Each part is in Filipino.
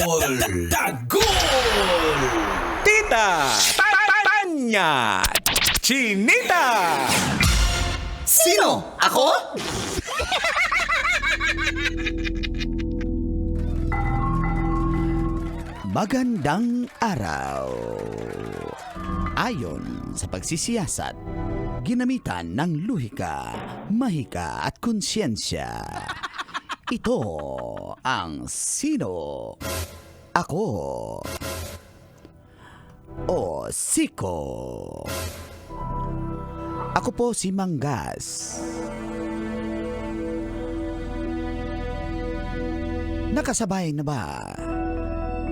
Dagol! Tita Tanya Chinita. Sino? Ako? Magandang araw. Ayon sa pagsisiyasat, ginamitan ng luhika, mahika at konsyensya. Ito ang Sino? Ako o Siko. Ako po si Manggas. Nakasabay na ba?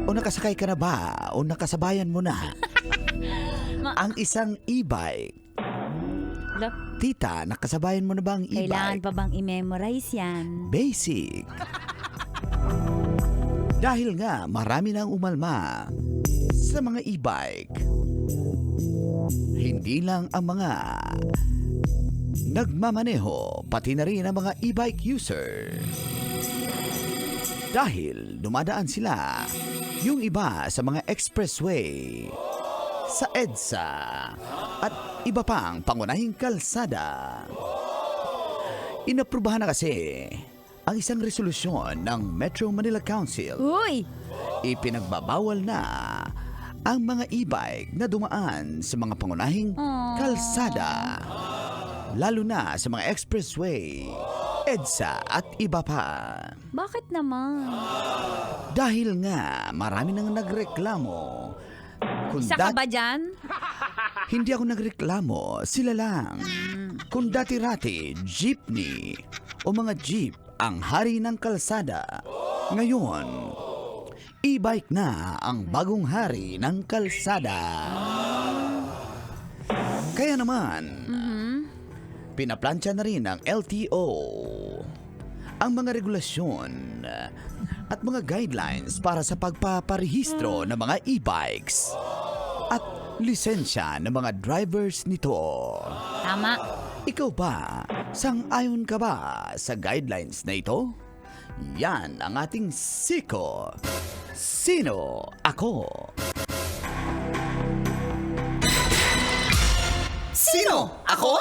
O nakasakay ka na ba? O nakasabayan mo na? Ang isang e-bike. Tita, nakasabayan mo na ba ang e-bike? Kailangan pa bang i-memorize yan? Basic. Dahil nga marami nang umalma sa mga e-bike. Hindi lang ang mga nagmamaneho, pati na rin ang mga e-bike user. Dahil dumadaan sila, yung iba sa mga expressway, sa EDSA, at iba pang pangunahing kalsada. Inaprubahan na kasi ang isang resolusyon ng Metro Manila Council. Uy! Ipinagbabawal na ang mga e-bike na dumaan sa mga pangunahing kalsada. Lalo na sa mga expressway, EDSA at iba pa. Bakit naman? Dahil nga marami nang nagreklamo. Kung Isa ka ba dyan? Hindi ako nagreklamo, sila lang. Kung dati-rati, jeepney o mga jeep ang hari ng kalsada, ngayon, e-bike na ang bagong hari ng kalsada. Kaya naman, pinaplansya na rin ng LTO ang mga regulasyon at mga guidelines para sa pagpaparehistro ng mga e-bikes at lisensya ng mga drivers nito. Tama. Ikaw ba, sang-ayon ka ba sa guidelines na ito? Yan ang ating Siko. Sino? Ako. Sino? Ako?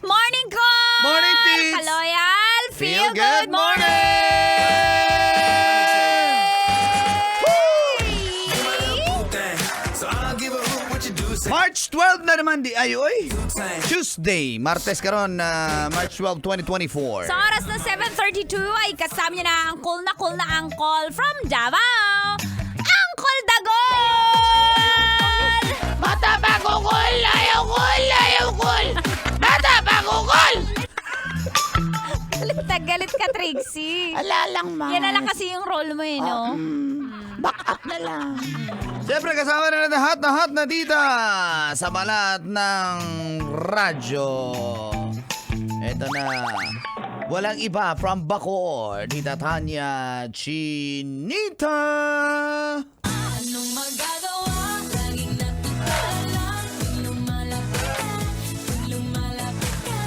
Morning ko! Morning, Tits! Kaloyal! Feel good morning! March 12 na naman di ayoy. Tuesday, Martes karon na March 12, 2024. Sa oras na 7:32 ay kasama niyo na ang cool na angkol from Davao, Angkol Dagol! Bata pa kukul! Ayaw kul! Bata pa kukul! Galit ka, Trixie. Ala lang, ma. Yan na lang kasi yung role mo eh, no? Back up na lang. Siyempre kasama na lahat na tita sa balat ng radyo. Eto na. Walang iba from Bacoor, Tita Tanya Chinita. Anong magagawa? Laging natutulala. Lumalapit ka.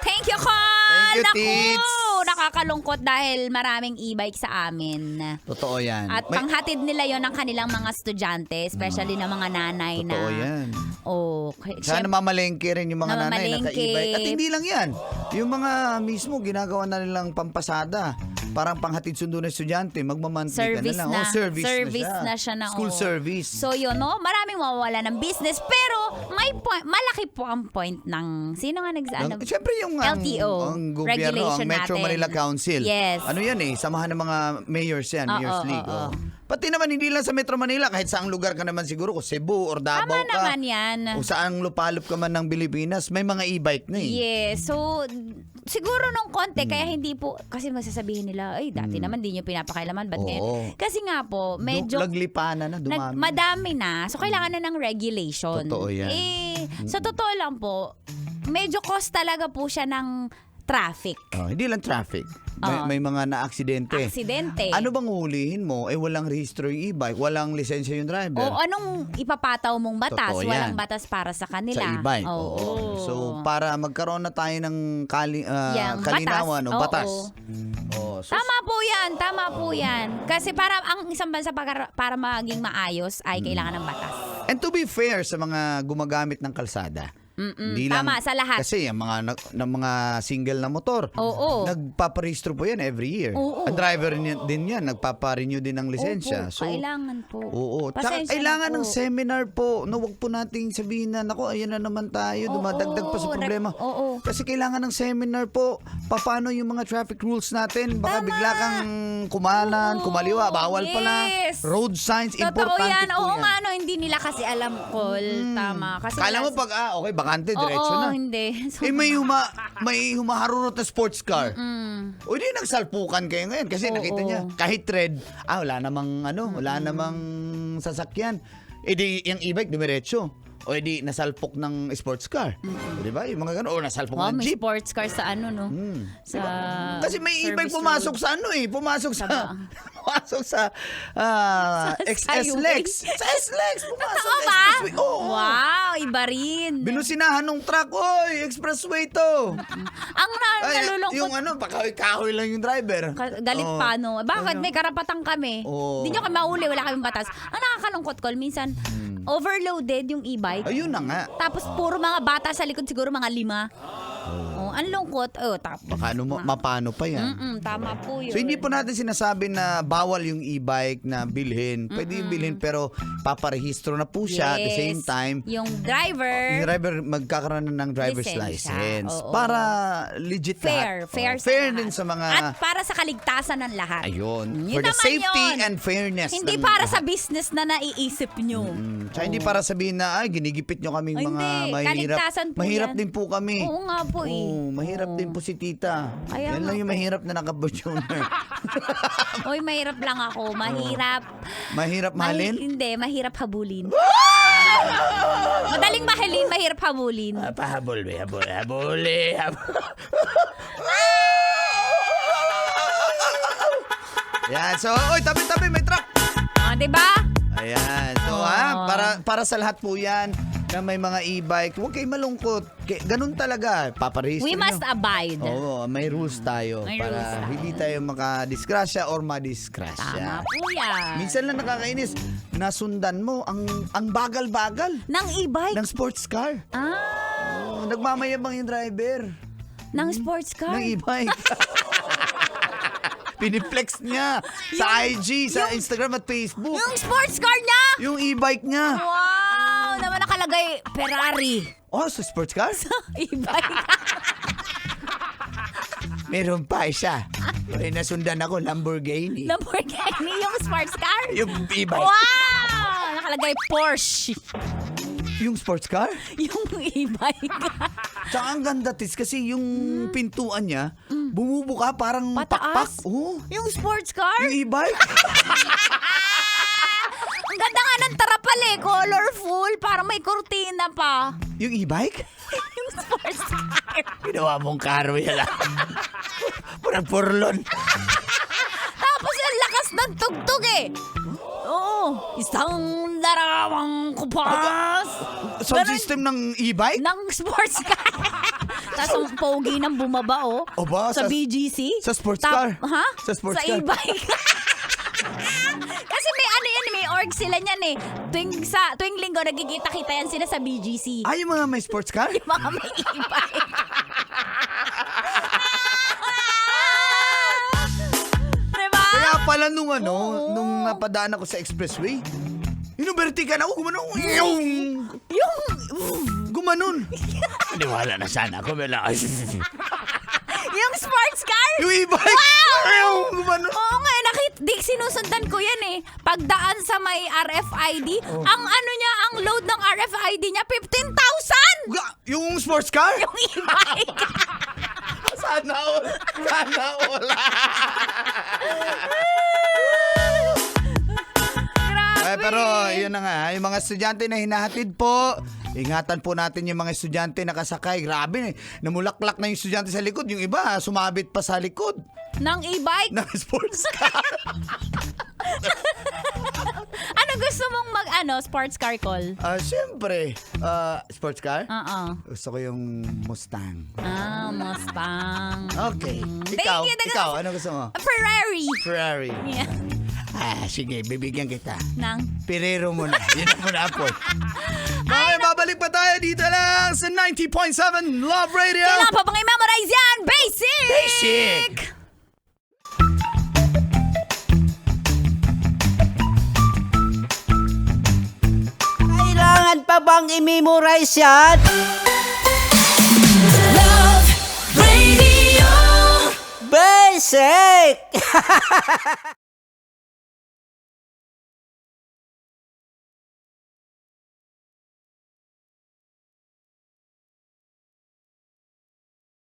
Thank you, Col! Thank you, Naku! Tits! Nakakalungkot dahil maraming e-bike sa amin. Totoo yan. At panghatid nila yon ng kanilang mga estudyante, especially ng mga nanay na... Totoo yan. Oh, Sana mamalengke rin yung mga nanay na Namamalengke. ka-e-bike. At hindi lang yan. Yung mga mismo ginagawa na nilang pampasada. Parang panghatid sundo ng estudyante, magmamantika service na lang. na. Oh, service na siya na. School service. So yun, no? Maraming mawawala ng business. Pero may point, malaki po ang point ng... Sino nga nag-ano? Siyempre yung LTO, ang gobyerno, regulation ang Metro natin. Manila Council. Yes. Ano yan eh, samahan ng mga mayors yan, Mayors Oo, League. oo. Oh. Pati naman hindi lang sa Metro Manila, kahit saang lugar ka naman siguro, kung Cebu or Davao Tama ka. naman yan. O saang lupalop ka man ng Pilipinas, may mga e-bike na eh. Yes. So, siguro nung konti, kaya hindi po, kasi masasabihin nila, ay, dati naman di nyo pinapakailaman. Ba't Oo. ngayon? Kasi nga po, medyo... Naglipanan na, dumami. Madami na. So, kailangan na ng regulation. Totoo yan. Sa totoo lang po, medyo cost talaga po siya ng traffic. Hindi lang traffic. May mga na-aksidente. Aksidente. Ano bang hulihin mo? Walang rehistro yung e-bike, walang lisensya yung driver. O anong ipapataw mong batas? Totoo yan. Walang batas para sa kanila. Sa e-bike. Oo. So, para magkaroon na tayo ng Yang kalinawan o batas. Oo. So, Tama po yan. Kasi para ang isang bansa para maging maayos ay kailangan ng batas. and to be fair sa mga gumagamit ng kalsada. Hindi Tama, lang, sa lahat. Kasi yung mga single na motor, Oo. nagpaparehistro po yan every year. Oo. Ang driver din yan, nagpaparenew din ng lisensya. Opo, kailangan po. Oo. Tsaka Pasensya kailangan na ng po. seminar po. No, wag po nating sabihin na, naku, ayan na naman tayo, dumadagdag pa sa problema. Oo. Kasi kailangan ng seminar po. Paano yung mga traffic rules natin? Baka Tama. bigla kang kumanan, kumaliwa, bawal pala. Yes. Road signs, Totoo importante yan. po Oo yan. nga, no, hindi nila kasi alam, Col. Tama. Kasi Kala mo pag, okay, bakante, diretso Oo, na. hindi. So, May humaharurot na sports car. O di nagsalpukan kayo ngayon kasi nakita niya kahit red, wala namang sasakyan. E di yung e-bike dumiretso. O di nasalpok ng sports car. O di ba? Yung mga gano'n. O nasalpok ng may jeep. sports car sa sa Kasi may e-bike service pumasok road. sa pumasok sa pumasok sa XS Skyway. Lex. Sa S-Lex pumasok Totoo sa ba? expressway. Oo. Wow, iba rin. Binusinahan ng truck. Oy, expressway to. Ang Ay, nalulungkot. yung pakahoy-kahoy lang yung driver. Galit Oo. pa, no? Bakit? May karapatan kami. Oo. Hindi nyo kami mauli, wala kaming batas. Ang nakakalungkot, Col, minsan, overloaded yung e-bike. Ayun na nga. Tapos puro mga bata sa likod, siguro mga 5. Oh, ang lungkot. Baka mapano pa yan. Tama po yun. So hindi po natin sinasabi na bawal yung e-bike na bilhin. Pwede yung bilhin pero paparehistro na po siya at the same time. Yung driver, Yung driver magkakaroon na ng driver's Lisensya. license Oo. para legit fair. lahat. Fair, Oo, sa fair lahat. din sa mga At para sa kaligtasan ng lahat. ayun. Yun For the naman safety yun. and fairness. Hindi ng para sa lahat. business na naiisip nyo. Tsaka hindi para sabihin na ginigipit nyo kaming Ay, mga hindi. mahirap. Kaligtasan po Mahirap yan. din po kami. Oo nga po eh. Oo, mahirap din po si tita. Kaya Yan nga lang yung po. mahirap na naka-Fortuner. Oy, mahirap lang ako. Mahirap. Mahirap mahalin? Hindi, mahirap habulin. Madaling mahalin, mahirap habulin. Pahabol, habol. Yan, so, tabi-tabi, may truck. Diba? Ayan, so para sa lahat po yan na may mga e-bike, huwag kayo malungkot. Ganun talaga, paparehistro We must abide. Oo, may rules tayo May para rules tayo. hindi tayo makadisgrasya or madisgrasya. Tama po yan. Minsan lang nakakainis, nasundan mo ang bagal-bagal Ng e-bike? ng sports car. Nagmamayabang yung driver Ng sports car? ng e-bike. Piniflex niya sa IG, sa Instagram at Facebook. Yung sports car niya? Yung e-bike niya. Wow! Naman nakalagay Ferrari. Oh, sa sports car? E-bike. Meron pa isa. May nasundan ako, Lamborghini. Lamborghini yung sports car? Yung e-bike. Wow! Nakalagay Porsche. Yung sports car? Yung e-bike. Tsaka ang ganda, tis, kasi yung pintuan niya, bumubuka parang pakpak. Pataas? Oh, Yung sports car? yung e-bike. Ang ganda nga ng tarapal eh. Colorful. Parang may kurtina pa. Yung e-bike? Yung sports car. Ginawa mong karo yan lang. Parang purlon. Tapos ang lakas ng tugtog eh. Oo. Isang darawang kupas. Sound Ganun. system ng e-bike? Ng sports car. Tapos ang pogi ng bumaba O ba, sa sa- BGC. sa sports car? Ha? Sa sports sa car? e-bike. Kasi may may org sila niyan eh. Tuwing linggo nagkikita-kita yan sila sa BGC. Yung mga may sports car? Mga may e-bike. Diba? Kaya pala nung napadaan ako sa expressway, inubertikan ako, gumanon. Gumanon. Niwala na sana ako, Bella. Yung sports car? Yung e-bike. Gumanon. Oo nga, di sinusundan ko yan eh. Pagdaan sa may RFID, ang ang load ng RFID niya, 15,000! Yung sports car? Yung e-bike. Sana all. Sana all. Grabe. Pero yun na nga, yung mga estudyante na hinahatid po Ingatan po natin yung mga estudyante nakasakay. Grabe, namulaklak na yung estudyante sa likod. Yung iba, sumabit pa sa likod Nang e-bike? ng sports car. Ano gusto mong sports car call? Siyempre, sports car? Oo. Gusto ko yung Mustang. Mustang. Okay. Thank Ikaw, you, ikaw, ano gusto mo? Ferrari. Ferrari. Yeah. Sige, bibigyan kita. Nang. Pirero mo na. Yun ang muna po. Okay, babalik pa tayo dito lang sa 90.7 Love Radio. Kailangan pa bang i-memorize yan? Basic! Basic! Kailangan pa bang i-memorize yan? Love Radio. Basic!